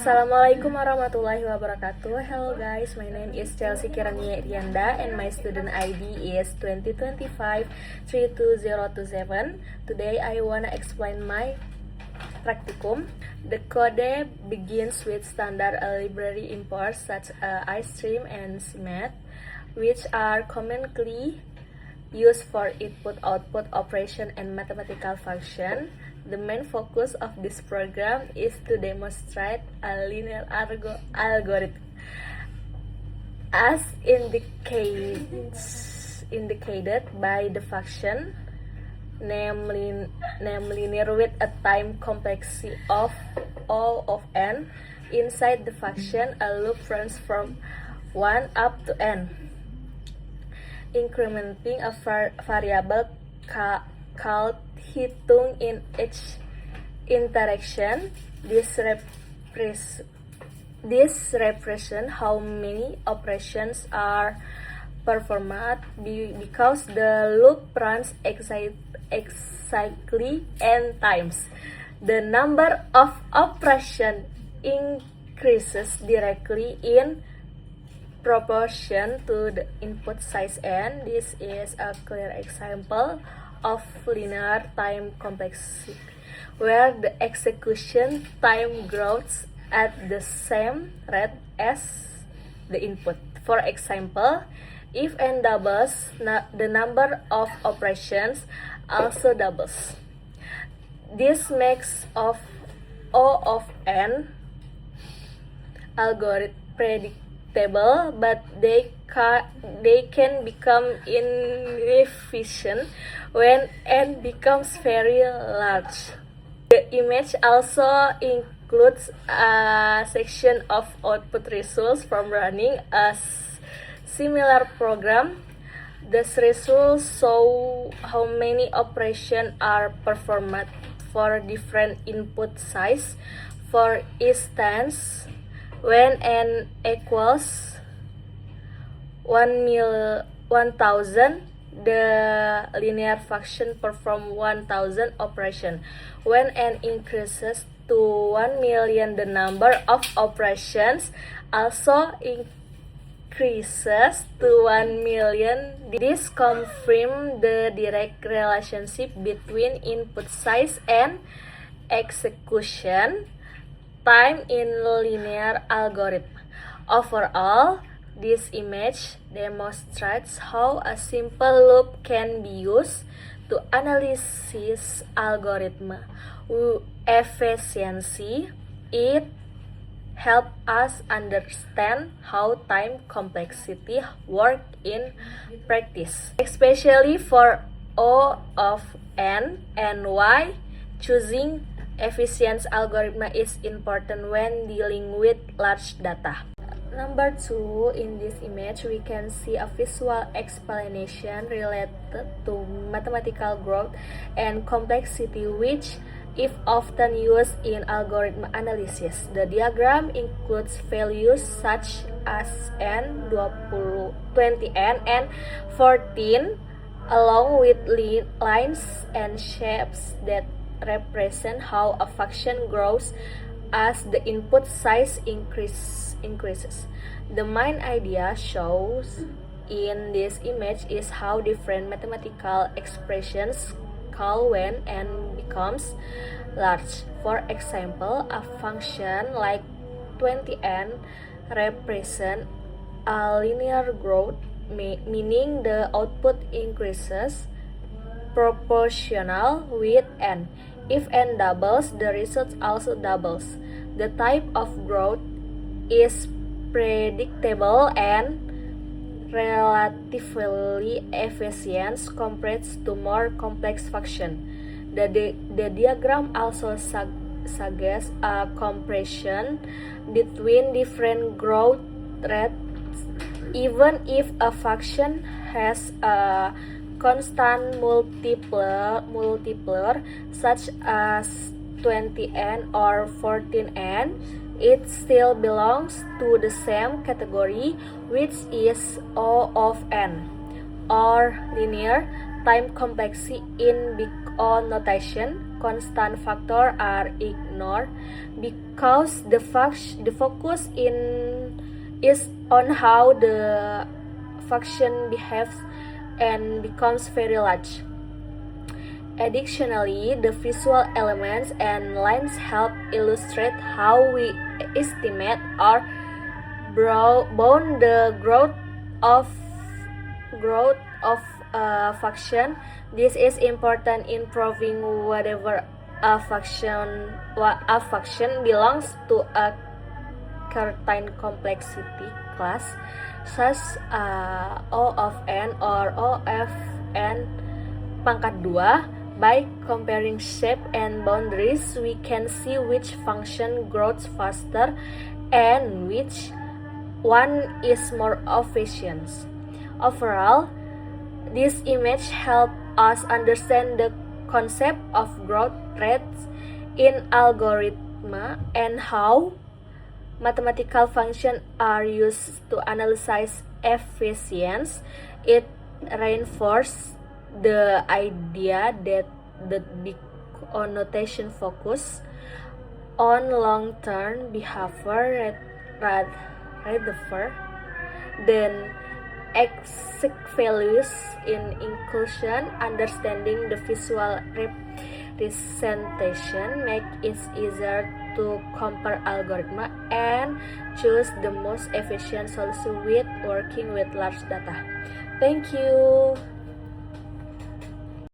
Assalamualaikum warahmatullahi wabarakatuh. Hello guys, my name is Chelsea Kirania Rianda and my student ID is 2025-32027. Today I wanna explain my practicum. The code begins with standard library imports such as iStream and CMath, which are commonly used for input-output operation and mathematical function. The main focus of this program is to demonstrate a linear algorithm. As indicated by the function, namely linear with a time complexity of O of n. Inside the function, a loop runs from 1 up to n, incrementing a variable called hitung in each interaction. This represents how many operations are performed because the loop runs exactly n times. The number of operations increases directly in proportion to the input size n. This is a clear example of linear time complexity, where the execution time grows at the same rate as the input. For example, if n doubles, the number of operations also doubles. This makes of O of n algorithm predictable, but they can become inefficient when n becomes very large. The image also includes a section of output results from running a similar program. These results show how many operations are performed for different input size. For instance, when n equals 1000, the linear function performs 1000 operations. When n increases to 1,000,000, the number of operations also increases to 1,000,000. This confirms the direct relationship between input size and execution time in linear algorithm. Overall, this image demonstrates how a simple loop can be used to analyze algorithm efficiency. It helps us understand how time complexity works in practice, especially for O of n and why choosing efficient algorithm is important when dealing with large data. Number 2, in this image we can see a visual explanation related to mathematical growth and complexity, which is often used in algorithm analysis. The diagram includes values such as n, 20n, and 14, along with lines and shapes that represent how a function grows as the input size increases. The main idea shows in this image is how different mathematical expressions call when n becomes large. For example, a function like 20n represents a linear growth, meaning the output increases proportional with n. If n doubles, the result also doubles. The type of growth is predictable and relatively efficient compared to more complex functions. The diagram also suggests a compression between different growth rates, even if a function has a constant multiplier such as 20n or 14n. It still belongs to the same category, which is O of n, or linear time complexity in Big O notation. constant factors are ignored because the focus is on how the function behaves and becomes very large. Additionally, the visual elements and lines help illustrate how we estimate or bound the growth of a function. This is important in proving whether a function belongs to a certain complexity class, such O of n or O of n pangkat 2. By comparing shape and boundaries, we can see which function grows faster and which one is more efficient. Overall, this image helps us understand the concept of growth rates in algorithm and how mathematical functions are used to analyze efficiency. It reinforces the idea that the big annotation focus on long-term behavior rather than exact values. In inclusion, understanding the visual representation makes it easier to compare algorithms and choose the most efficient solution with working with large data. Thank you.